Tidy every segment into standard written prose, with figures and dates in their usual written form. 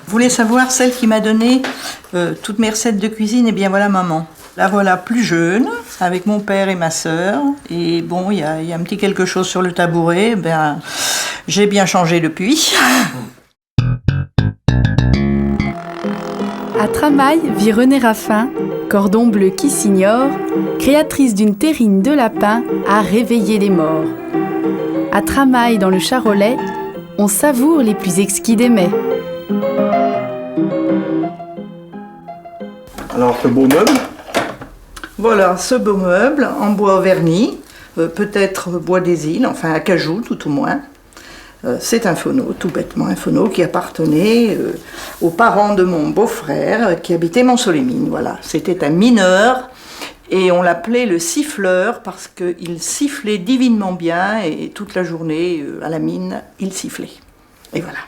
Vous voulez savoir celle qui m'a donné toutes mes recettes de cuisine? Eh bien voilà maman. La voilà plus jeune, avec mon père et ma sœur. Et bon, il y a un petit quelque chose sur le tabouret. Ben, j'ai bien changé depuis. À Tramail vit Renée Raffin, cordon bleu qui s'ignore, créatrice d'une terrine de lapin à réveiller les morts. À Tramail dans le Charolais, on savoure les plus exquis des mets. Alors ce beau meuble? Voilà, ce beau meuble en bois verni, peut-être bois des îles, enfin acajou tout au moins. C'est un phono, tout bêtement un phono qui appartenait aux parents de mon beau-frère qui habitait Mont-Solémine. Voilà, c'était un mineur et on l'appelait le siffleur parce qu'il sifflait divinement bien et toute la journée à la mine, il sifflait. Et voilà.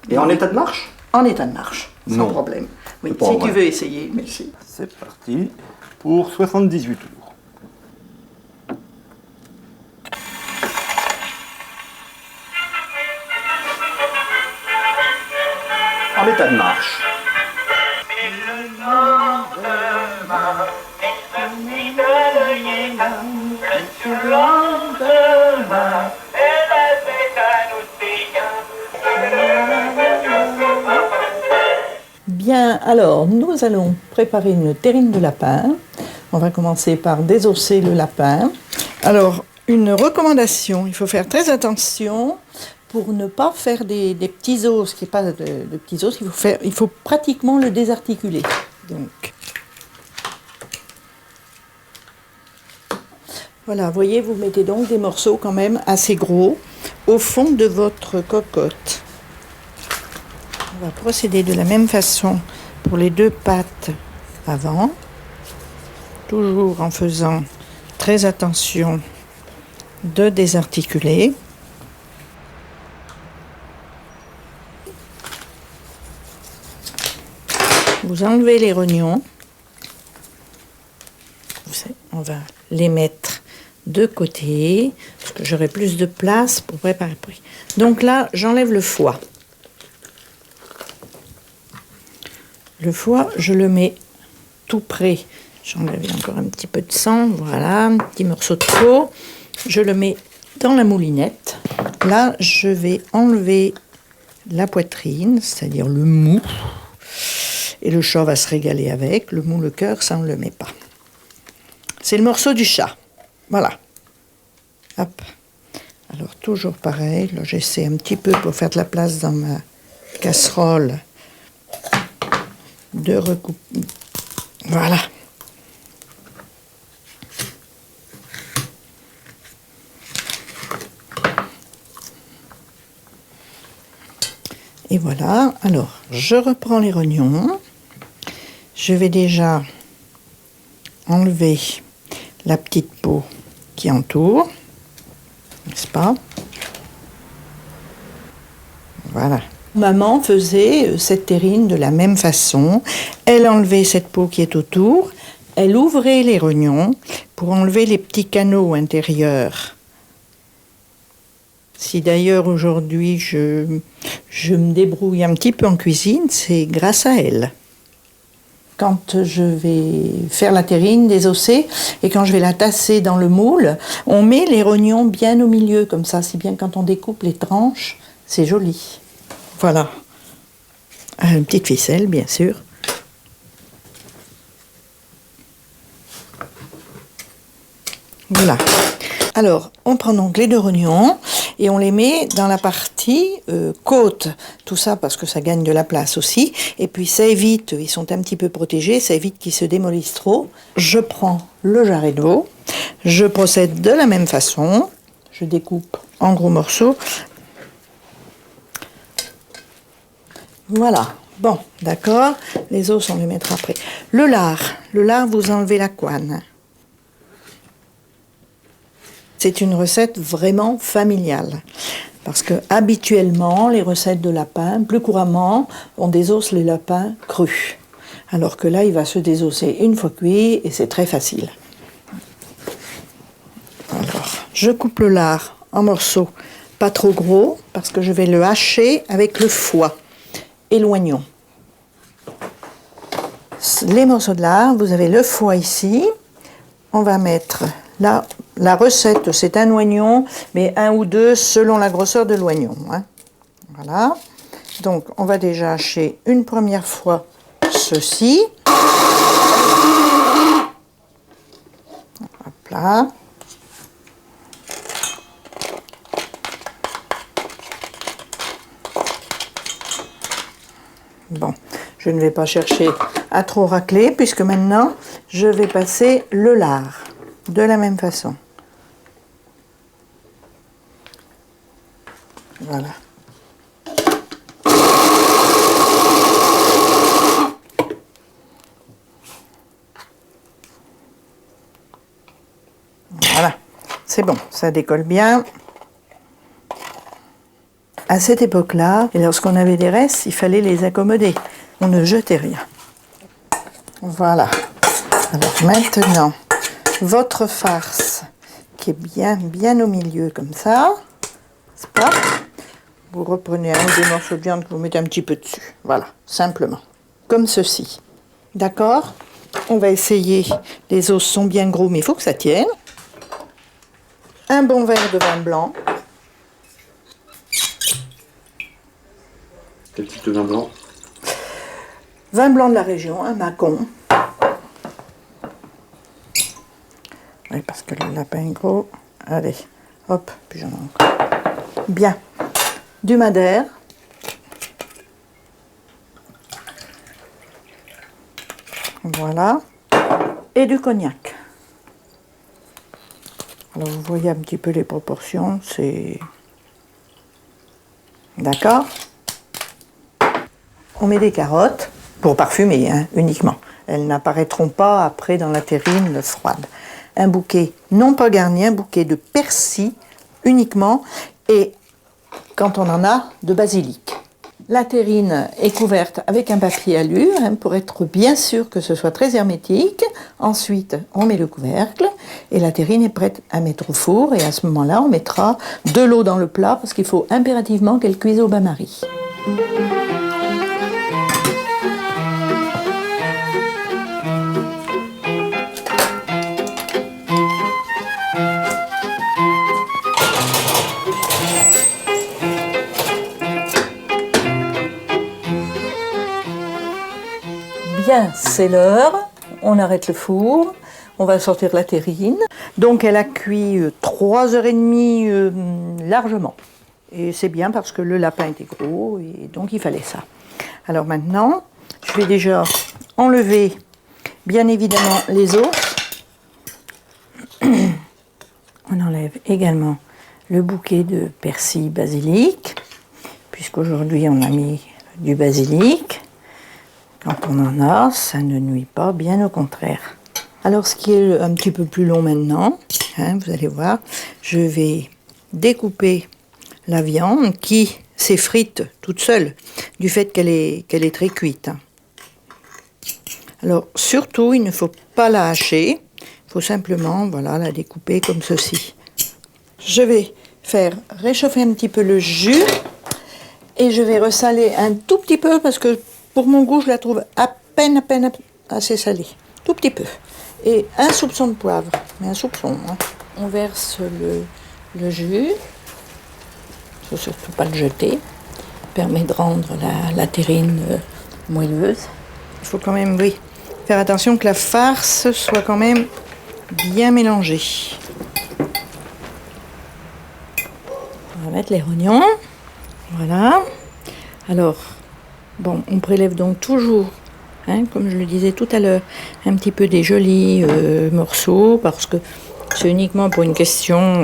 Et en état de marche? En état de marche, sans Non. problème. Oui, C'est pas si vrai. tu veux essayer, merci. C'est parti pour 78 tours. En état de marche. Bien, alors nous allons préparer une terrine de lapin. On va commencer par désosser le lapin. Alors, une recommandation, il faut faire très attention pour ne pas faire des petits os, qui n'est pas de petits os, il faut pratiquement le désarticuler. Donc, voilà, vous voyez, vous mettez donc des morceaux quand même assez gros au fond de votre cocotte. On va procéder de la même façon pour les deux pattes avant, toujours en faisant très attention de désarticuler. Vous enlevez les rognons. On va les mettre de côté, parce que j'aurai plus de place pour préparer le prix. Donc là, j'enlève le foie. Le foie, je le mets tout près. J'enlève encore un petit peu de sang, voilà, un petit morceau de peau. Je le mets dans la moulinette. Là, je vais enlever la poitrine, c'est-à-dire le mou. Et le chat va se régaler avec. Le mou, le cœur, ça, on ne le met pas. C'est le morceau du chat. Voilà. Hop. Alors, toujours pareil. Là, j'essaie un petit peu pour faire de la place dans ma casserole de recouper. Voilà. Et voilà. Alors, je reprends les rognons. Je vais déjà enlever la petite peau qui entoure, n'est-ce pas? Voilà. Maman faisait cette terrine de la même façon. Elle enlevait cette peau qui est autour, elle ouvrait les rognons pour enlever les petits canaux intérieurs. Si d'ailleurs aujourd'hui je me débrouille un petit peu en cuisine, c'est grâce à elle. Quand je vais faire la terrine désossée et quand je vais la tasser dans le moule, on met les rognons bien au milieu, comme ça, si bien quand on découpe les tranches, c'est joli. Voilà. Une petite ficelle, bien sûr. Voilà. Alors, on prend donc les deux rognons et on les met dans la partie côte. Tout ça parce que ça gagne de la place aussi. Et puis ça évite, ils sont un petit peu protégés, ça évite qu'ils se démolissent trop. Je prends le jarret de veau, je procède de la même façon. Je découpe en gros morceaux. Voilà. Bon, d'accord. Les os, on les mettra après. Le lard, vous enlevez la couenne. C'est une recette vraiment familiale. Parce que habituellement, les recettes de lapin, plus couramment, on désosse les lapins crus. Alors que là, il va se désosser une fois cuit et c'est très facile. Alors, je coupe le lard en morceaux pas trop gros parce que je vais le hacher avec le foie. et l'oignon. Les morceaux de lard, vous avez le foie ici. On va mettre là, la recette, c'est un oignon, mais 1 ou 2 selon la grosseur de l'oignon. Hein. Voilà. Donc, on va déjà hacher une première fois ceci. Hop là. Bon, je ne vais pas chercher à trop racler puisque maintenant, je vais passer le lard de la même façon. Voilà. Voilà, c'est bon, ça décolle bien. À cette époque-là, et lorsqu'on avait des restes, il fallait les accommoder. On ne jetait rien. Voilà. Alors maintenant, votre farce qui est bien au milieu comme ça, c'est pas. Vous reprenez un ou deux morceaux de viande que vous mettez un petit peu dessus. Voilà, simplement. Comme ceci. D'accord? On va essayer. Les os sont bien gros, mais il faut que ça tienne. Un bon verre de vin blanc. Quel type de vin blanc? Vin blanc de la région, un Mâcon. Oui, parce que le lapin est gros. Allez, hop, puis j'en ai encore. Bien. Du Madère. Voilà. Et du cognac. Alors, vous voyez un petit peu les proportions, c'est... D'accord? On met des carottes, pour parfumer, hein, uniquement. Elles n'apparaîtront pas après dans la terrine froide. Un bouquet, non pas garni, un bouquet de persil uniquement, et quand on en a, de basilic. La terrine est couverte avec un papier alu, hein, pour être bien sûr que ce soit très hermétique. Ensuite, on met le couvercle, et la terrine est prête à mettre au four, et à ce moment-là, on mettra de l'eau dans le plat, parce qu'il faut impérativement qu'elle cuise au bain-marie. Bien, c'est l'heure, on arrête le four, on va sortir la terrine. Donc elle a cuit 3h30 largement. Et c'est bien parce que le lapin était gros et donc il fallait ça. Alors maintenant, je vais déjà enlever bien évidemment les os. On enlève également le bouquet de persil basilic, puisqu'aujourd'hui on a mis du basilic. Quand on en a, ça ne nuit pas, bien au contraire. Alors ce qui est un petit peu plus long maintenant, hein, vous allez voir, je vais découper la viande qui s'effrite toute seule, du fait qu'elle est très cuite. Alors surtout, il ne faut pas la hacher, il faut simplement voilà, la découper comme ceci. Je vais faire réchauffer un petit peu le jus et je vais ressaler un tout petit peu parce que pour mon goût, je la trouve à peine assez salée. Tout petit peu. Et un soupçon de poivre. Mais un soupçon. Hein. On verse le jus. Il ne faut surtout pas le jeter. Ça permet de rendre la terrine moelleuse. Il faut quand même, oui, faire attention que la farce soit quand même bien mélangée. On va mettre les rognons. Voilà. Alors... Bon, on prélève donc toujours, hein, comme je le disais tout à l'heure, un petit peu des jolis morceaux, parce que c'est uniquement pour une question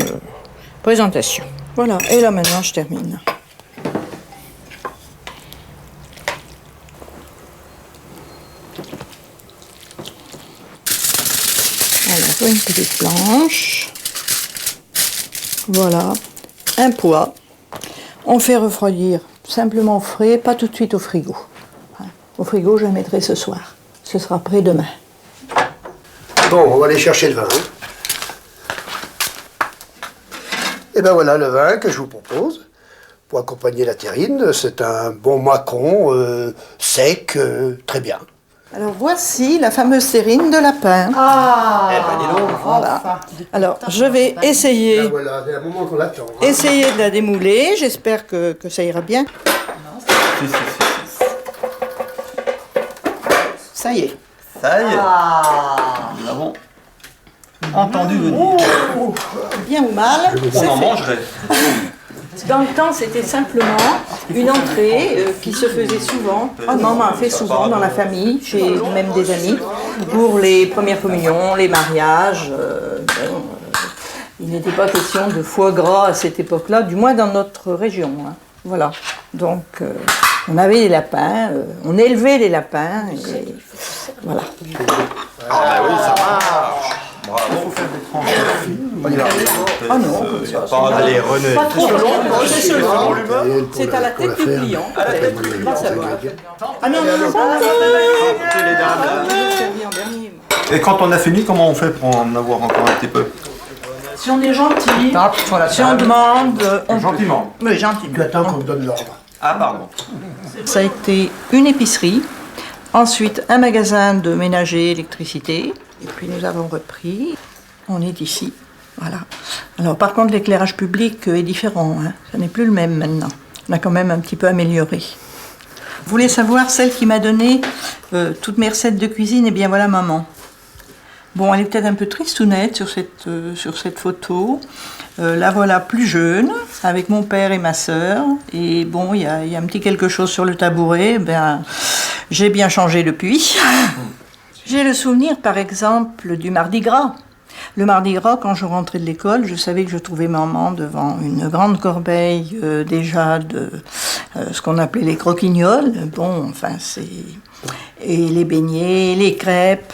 présentation. Voilà, et là maintenant je termine. Alors, une petite planche. Voilà, un pois. On fait refroidir simplement frais, pas tout de suite au frigo. Au frigo, je le mettrai ce soir. Ce sera prêt demain. Bon, on va aller chercher le vin. Et ben voilà le vin que je vous propose pour accompagner la terrine. C'est un bon macaron sec, très bien. Alors voici la fameuse terrine de lapin. Ah, dis donc. Voilà. Alors je vais essayer, Là, voilà, c'est un moment qu'on l'attend. Hein. essayer de la démouler. J'espère que ça ira bien. Si, si, si, si. Ça y est. Ça y est. Nous avons entendu venir. Bien ou mal, On c'est en fait. mangerait. Dans le temps, c'était simplement une entrée qui se faisait souvent. Maman a fait souvent dans la famille, chez même des amis, pour les premières communions, les mariages. Il n'était pas question de foie gras à cette époque-là, du moins dans notre région. Hein. Voilà. Donc, on avait des lapins, on élevait les lapins, et voilà. Ah oui, ça marche. Bravo. On y va. Ah non, comme ça. Allez, René. Pas trop long, c'est seulement. Pour C'est à la pour tête du faire. client. Pour Pas savoir. Ah non, non, non, servi en dernier. Et quand on a fini, comment on fait pour en avoir encore un petit peu? Si on est gentil, si on demande, on Gentiment. peut. Oui, gentiment. Tu attends qu'on te donne l'ordre. Ah, pardon. Ça a été une épicerie, ensuite un magasin de ménager, électricité, et puis nous avons repris. On est ici, voilà. Alors par contre, l'éclairage public est différent, hein. Ça n'est plus le même maintenant. On a quand même un petit peu amélioré. Vous voulez savoir celle qui m'a donné toutes mes recettes de cuisine? Eh bien voilà maman. Bon, elle est peut-être un peu tristounette sur cette photo. La voilà plus jeune, avec mon père et ma sœur. Et bon, il y a un petit quelque chose sur le tabouret. Ben, j'ai bien changé depuis. J'ai le souvenir, par exemple, du Mardi Gras. Le Mardi Gras, quand je rentrais de l'école, je savais que je trouvais maman devant une grande corbeille déjà de ce qu'on appelait les croquignoles. Bon, enfin, c'est... Et les beignets, les crêpes.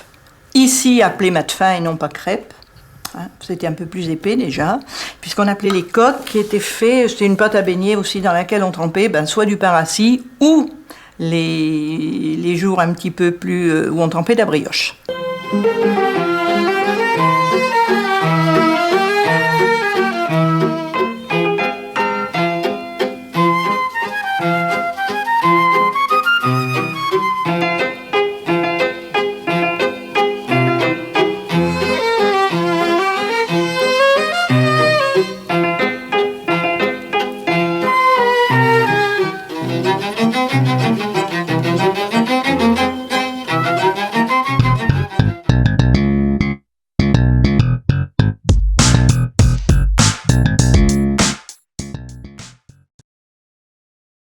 Ici, appelé mat fin et non pas crêpes. Hein, c'était un peu plus épais déjà, puisqu'on appelait les coques qui étaient faits, c'était une pâte à beignets aussi dans laquelle on trempait soit du pain rassis ou les jours un petit peu plus où on trempait de la brioche.